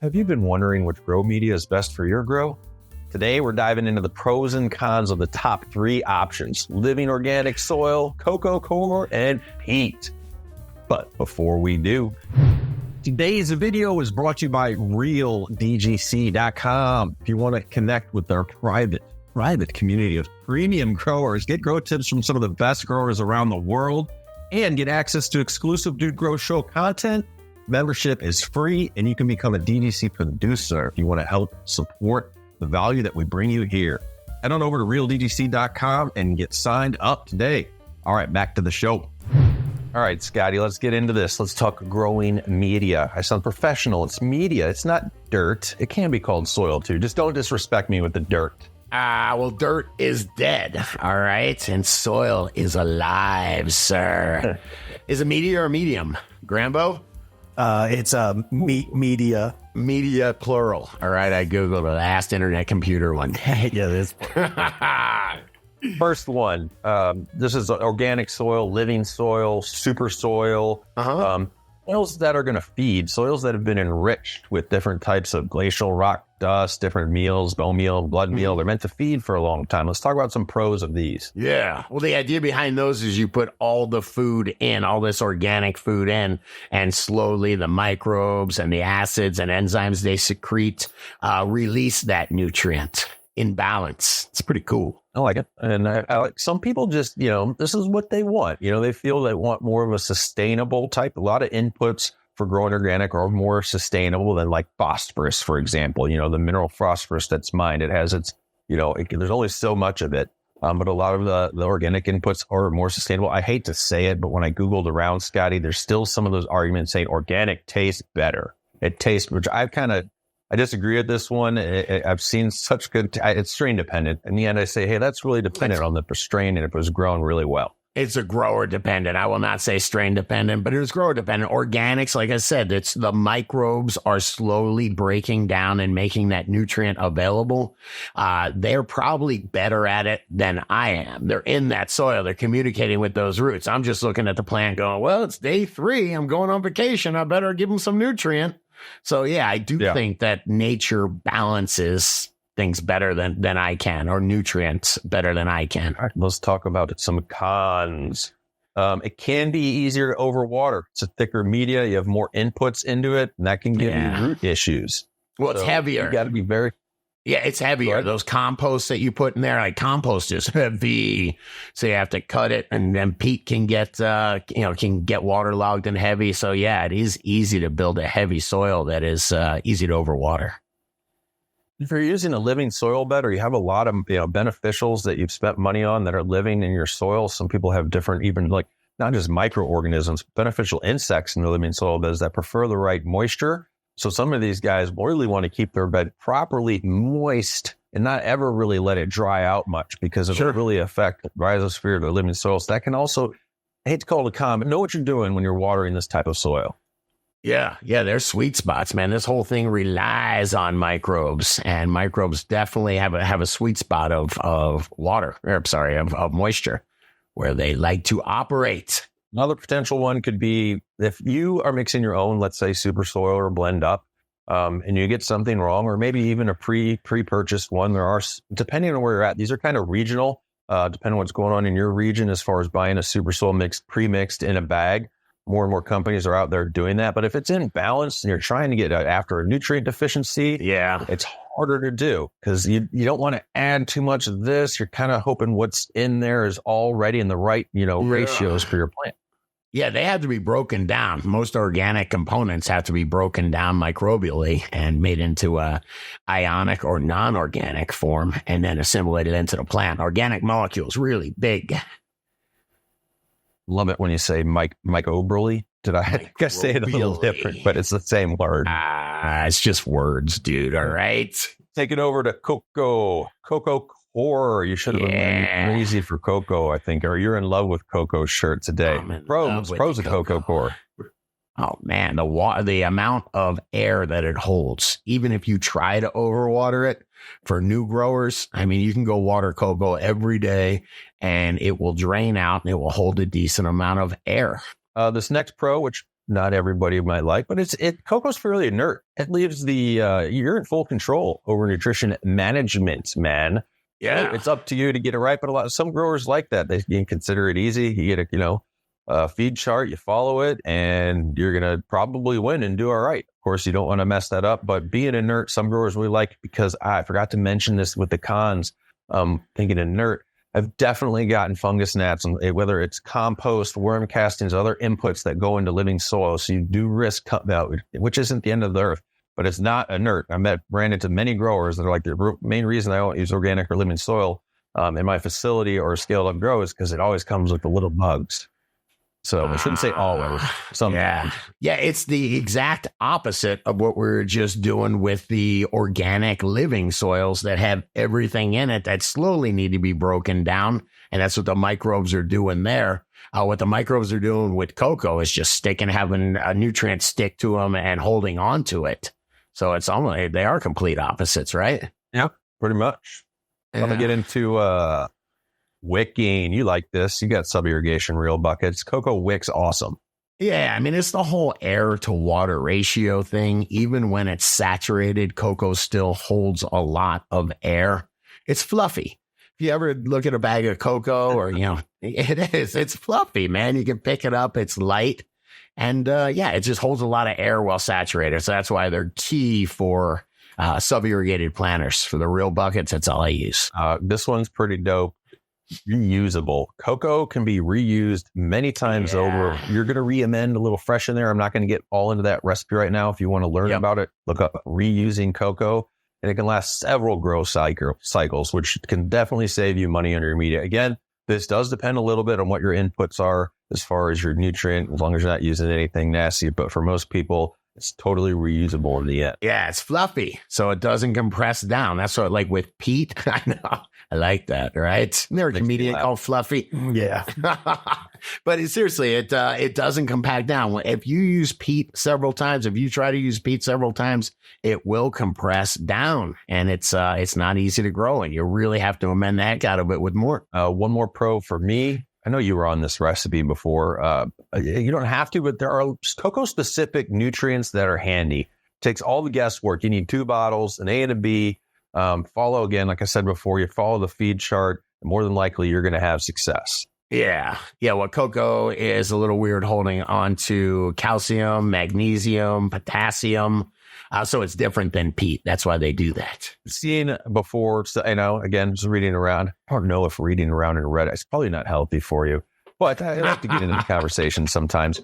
Have you been wondering which grow media is best for your grow? Today, we're diving into the pros and cons of the top 3 options: living organic soil, coco coir, and peat. But before we do, today's video is brought to you by RealDGC.com. If you want to connect with our private community of premium growers, get grow tips from some of the best growers around the world, and get access to exclusive Dude Grow Show content, membership is free, and you can become a DGC producer if you want to help support the value that we bring you here. Head on over to RealDGC.com and get signed up today. All right, back to the show. All right, Scotty, let's get into this. Let's talk growing media. I sound professional. It's media. It's not dirt. It can be called soil, too. Just don't disrespect me with the dirt. Well, dirt is dead, all right? And soil is alive, sir. Is it media or medium? Grambo? It's media. Media, plural. All right, I Googled the last internet computer one day. Yeah, this. First one, this is organic soil, living soil, super soil. Soils that are going to feed, soils that have been enriched with different types of glacial rock dust, different meals, bone meal, blood meal. They're meant to feed for a long time. Let's talk about some pros of these. Yeah. Well, the idea behind those is you put all the food in, all this organic food in, and slowly the microbes and the acids and enzymes they secrete release that nutrient in balance. It's pretty cool. I like it. And I like, some people just, this is what they want. They feel they want more of a sustainable type. A lot of inputs for growing organic are more sustainable than like phosphorus, for example. The mineral phosphorus that's mined, it has its, there's only so much of it. But a lot of the organic inputs are more sustainable. I hate to say it, but when I Googled around, Scotty, there's still some of those arguments saying organic tastes better. It tastes, which I disagree with this one. I've seen such good, it's strain dependent. In the end, I say, hey, that's really dependent on the strain and if it was grown really well. It's a grower dependent. I will not say strain dependent, but it is grower dependent. Organics, like I said, it's the microbes are slowly breaking down and making that nutrient available. They're probably better at it than I am. They're in that soil. They're communicating with those roots. I'm just looking at the plant going, well, it's day 3. I'm going on vacation. I better give them some nutrient. So, yeah, I do think that nature balances things better than I can, or nutrients better than I can. All right, let's talk about some cons. It can be easier to overwater. It's a thicker media. You have more inputs into it, and that can give you root issues. Well, it's heavier. You got to be very... Yeah, it's heavier. Those composts that you put in there, like compost is heavy. So you have to cut it, and then peat can get, waterlogged and heavy. So yeah, it is easy to build a heavy soil that is easy to overwater. If you're using a living soil bed, or you have a lot of beneficials that you've spent money on that are living in your soil, some people have different, even like not just microorganisms, beneficial insects in the living soil beds that prefer the right moisture. So some of these guys really want to keep their bed properly moist and not ever really let it dry out much, because it will really affect the rhizosphere of the living soil. So that can also, I hate to call it a con, but know what you're doing when you're watering this type of soil. Yeah, there's sweet spots, man. This whole thing relies on microbes, and microbes definitely have a sweet spot of moisture where they like to operate. Another potential one could be if you are mixing your own, let's say, super soil or blend up, and you get something wrong, or maybe even a pre-purchased one. There are, depending on where you're at, these are kind of regional, depending on what's going on in your region as far as buying a super soil pre-mixed in a bag. More and more companies are out there doing that. But if it's in balance and you're trying to get after a nutrient deficiency, it's harder to do, because you don't want to add too much of this. You're kind of hoping what's in there is already in the right, ratios for your plant. Yeah, they have to be broken down. Most organic components have to be broken down microbially and made into a ionic or non-organic form, and then assimilated into the plant. Organic molecules, really big. Love it when you say microbially. I guess say it a little different, but it's the same word. It's just words, dude. All right. Take it over to Coco Coir. You should have been crazy for Coco, I think, or you're in love with Coco's shirt today. Pros of Coco Coir. Oh man, the amount of air that it holds, even if you try to overwater it, for new growers, I mean, you can go water cocoa every day and it will drain out and it will hold a decent amount of air. This next pro, which not everybody might like, but cocoa's fairly inert. It leaves you're in full control over nutrition management, man. Yeah. It's up to you to get it right. But some growers like that. They can consider it easy. You get a feed chart, you follow it, and you're going to probably win and do all right. Of course, you don't want to mess that up, but being inert, some growers really like, because I forgot to mention this with the cons, thinking inert, I've definitely gotten fungus gnats, whether it's compost, worm castings, other inputs that go into living soil. So you do risk, which isn't the end of the earth, but it's not inert. Ran into many growers that are like, the main reason I don't use organic or living soil in my facility or scaled up grow is because it always comes with the little bugs. So I shouldn't say always. Yeah, it's the exact opposite of what we're just doing with the organic living soils that have everything in it that slowly need to be broken down. And that's what the microbes are doing there. What the microbes are doing with cocoa is just having a nutrient stick to them and holding on to it. So they are complete opposites, right? Yeah, pretty much. I'm going to get into wicking. You like this. You got sub-irrigation real buckets. Coco Wick's awesome. Yeah, I mean, it's the whole air to water ratio thing. Even when it's saturated, cocoa still holds a lot of air. It's fluffy. If you ever look at a bag of cocoa or, it's fluffy, man. You can pick it up. It's light. And it just holds a lot of air while saturated. So that's why they're key for sub-irrigated planters. For the real buckets, that's all I use. This one's pretty dope. Reusable. Cocoa can be reused many times over. You're going to re-amend a little fresh in there. I'm not going to get all into that recipe right now. If you want to learn about it, look up reusing cocoa, and it can last several grow cycles, which can definitely save you money on your media. Again, this does depend a little bit on what your inputs are as far as your nutrient, as long as you're not using anything nasty. But for most people, it's totally reusable in the end. Yeah, it's fluffy, so it doesn't compress down. That's what, like with peat. I know. I like that, right? Isn't there a comedian called Fluffy? Yeah. But seriously, it doesn't compact down. If you use peat several times, if you try to use peat several times, it will compress down, and it's not easy to grow, and you really have to amend the heck out of it with more. One more pro for me. I know you were on this recipe before. You don't have to, but there are cocoa-specific nutrients that are handy. It takes all the guesswork. You need 2 bottles, an A and a B. Follow, again, like I said before, you follow the feed chart, and more than likely you're going to have success. Yeah. Well, cocoa is a little weird holding on to calcium, magnesium, potassium. So it's different than peat. That's why they do that. Seen before, again, just reading around. I don't know if reading around in Reddit is probably not healthy for you, but I like to get into the conversation sometimes.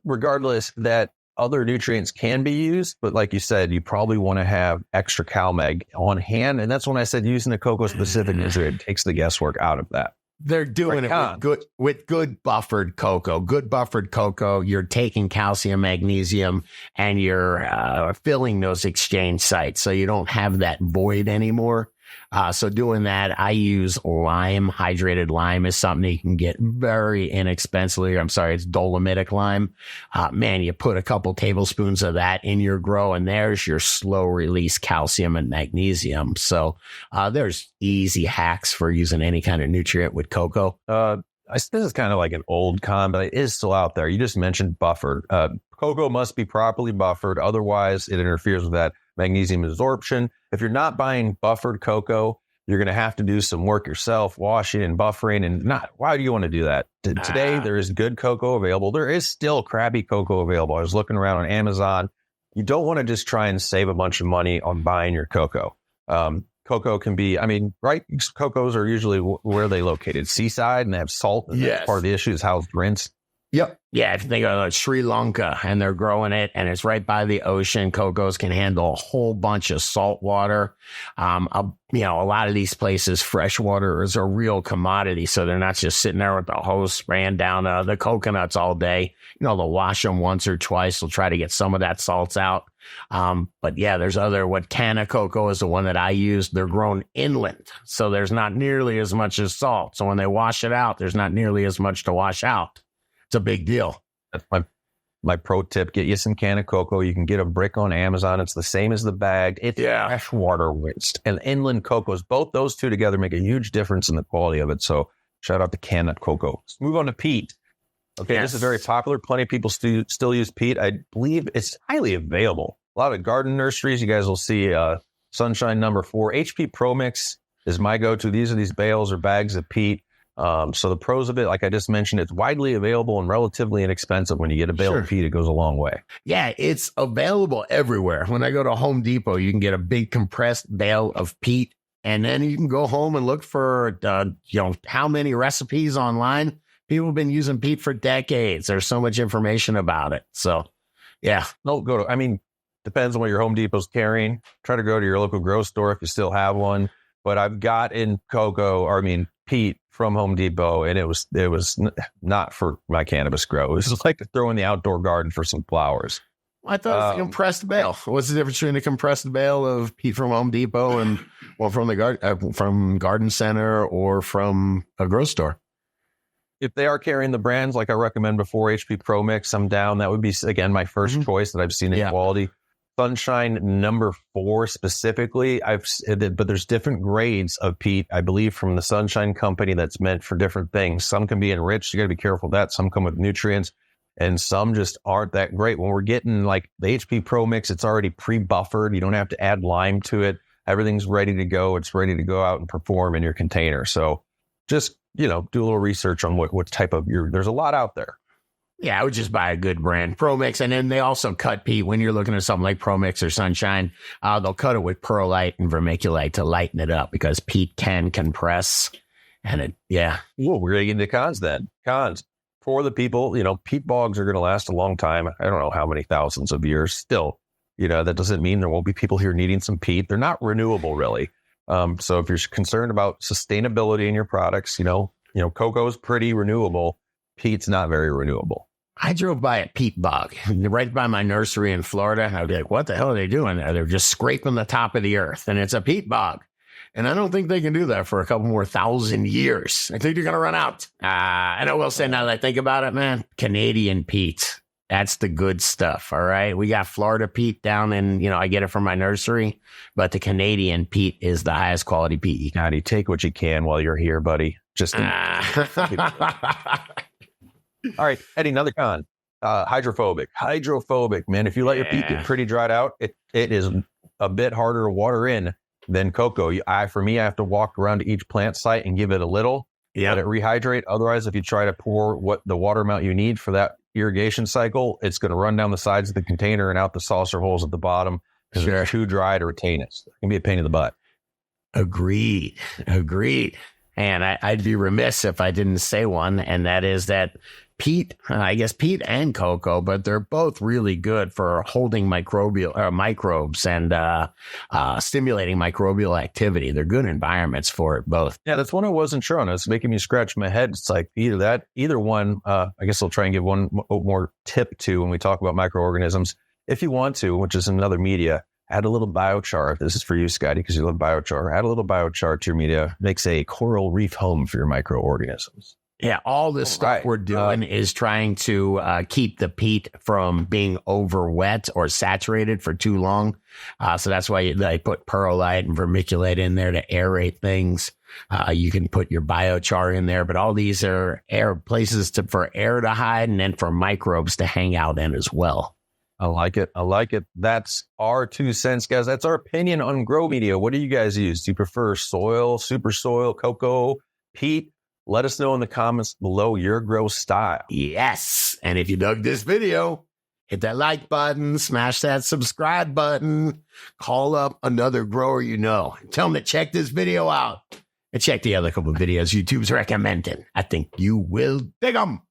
Regardless, that other nutrients can be used, but like you said, you probably want to have extra CalMag on hand. And that's when I said using the cocoa-specific nutrient takes the guesswork out of that. They're doing it with good buffered cocoa. Good buffered cocoa, you're taking calcium, magnesium, and you're filling those exchange sites, so you don't have that void anymore. So doing that, I use lime. Hydrated lime is something you can get very inexpensively. I'm sorry, it's dolomitic lime. Man, you put a couple tablespoons of that in your grow, and there's your slow release calcium and magnesium. So there's easy hacks for using any kind of nutrient with cocoa. This is kind of like an old con, but it is still out there. You just mentioned buffered. Cocoa must be properly buffered. Otherwise, it interferes with that magnesium absorption. If you're not buying buffered cocoa, you're going to have to do some work yourself, washing and buffering. And why do you want to do that? Today, there is good cocoa available. There is still crappy cocoa available. I was looking around on Amazon. You don't want to just try and save a bunch of money on buying your cocoa. Cocoa can be, right? Cocos are usually where are they located? Seaside, and they have salt. And that's part of the issue is how it's rinsed. Yep. Yeah, if you think of Sri Lanka and they're growing it and it's right by the ocean, cocos can handle a whole bunch of salt water. A lot of these places, fresh water is a real commodity. So they're not just sitting there with the hose spraying down the coconuts all day. They'll wash them once or twice. They'll try to get some of that salts out. But yeah, there's what Cana cocoa is the one that I use. They're grown inland. So there's not nearly as much as salt. So when they wash it out, there's not nearly as much to wash out. It's a big deal. That's my pro tip. Get you some Cana cocoa. You can get a brick on Amazon. It's the same as the bag. It's fresh water rinsed. And inland cocos, both those two together make a huge difference in the quality of it. So shout out to Cana cocoa. Let's move on to peat. Okay, Yes. this is very popular. Plenty of people still use peat. I believe it's highly available. A lot of garden nurseries, you guys will see Sunshine number 4. HP Pro Mix is my go-to. These are these bales or bags of peat. So the pros of it, like I just mentioned, it's widely available and relatively inexpensive. When you get a bale of peat, it goes a long way. Yeah, it's available everywhere. When I go to Home Depot, you can get a big compressed bale of peat, and then you can go home and look for, how many recipes online. People have been using peat for decades. There's so much information about it. So, yeah. Depends on what your Home Depot's carrying. Try to go to your local grocery store if you still have one. But I've got in peat from Home Depot, and it was not for my cannabis grow. It was like to throw in the outdoor garden for some flowers. I thought it was a compressed bale. What's the difference between a compressed bale of peat from Home Depot and from the from Garden Center or from a grocery store? If they are carrying the brands like I recommend before, HP Pro Mix, I'm down. That would be, again, my first choice that I've seen in quality. Sunshine number 4 specifically, but there's different grades of peat, I believe, from the Sunshine company that's meant for different things. Some can be enriched. You got to be careful of that. Some come with nutrients, and some just aren't that great. When we're getting like the HP Pro Mix, it's already pre-buffered. You don't have to add lime to it. Everything's ready to go. It's ready to go out and perform in your container. So just, do a little research on what type of there's a lot out there. Yeah, I would just buy a good brand, Pro Mix. And then they also cut peat. When you're looking at something like Pro Mix or Sunshine, they'll cut it with perlite and vermiculite to lighten it up, because peat can compress. And Well, we're going to get into cons then. Cons for the people, peat bogs are going to last a long time. I don't know how many thousands of years still. That doesn't mean there won't be people here needing some peat. They're not renewable, really. So if you're concerned about sustainability in your products, cocoa is pretty renewable. Peat's not very renewable. I drove by a peat bog right by my nursery in Florida. I'd be like, what the hell are they doing? They're just scraping the top of the earth, and it's a peat bog. And I don't think they can do that for a couple more 1,000 years. I think they're going to run out. And I will say, now that I think about it, man, Canadian peat, that's the good stuff. All right. We got Florida peat down in, I get it from my nursery, but the Canadian peat is the highest quality peat you can. You take what you can while you're here, buddy. Just all right, Eddie, another con. Hydrophobic. Hydrophobic, man. If you let your peat get pretty dried out, it is a bit harder to water in than cocoa. I have to walk around to each plant site and give it a little, let it rehydrate. Otherwise, if you try to pour what the water amount you need for that irrigation cycle, it's going to run down the sides of the container and out the saucer holes at the bottom because it's too dry to retain it. It can be a pain in the butt. Agreed. And I'd be remiss if I didn't say one, and that is that peat, peat and cocoa, but they're both really good for holding microbes and stimulating microbial activity. They're good environments for it both. Yeah, that's one I wasn't sure on. It's making me scratch my head. It's like either one. I guess I'll try and give one more tip to when we talk about microorganisms. If you want to, which is another media, add a little biochar. This is for you, Scotty, because you love biochar. Add a little biochar to your media. Makes a coral reef home for your microorganisms. Yeah, all this stuff we're doing is trying to keep the peat from being over wet or saturated for too long. So that's why they put perlite and vermiculite in there to aerate things. You can put your biochar in there, but all these are places for air to hide and then for microbes to hang out in as well. I like it. That's our 2 cents, guys. That's our opinion on grow media. What do you guys use? Do you prefer soil, super soil, cocoa, peat? Let us know in the comments below your grow style. Yes. And if you dug this video, hit that like button, smash that subscribe button, call up another grower you know. Tell them to check this video out and check the other couple of videos YouTube's recommending. I think you will dig them.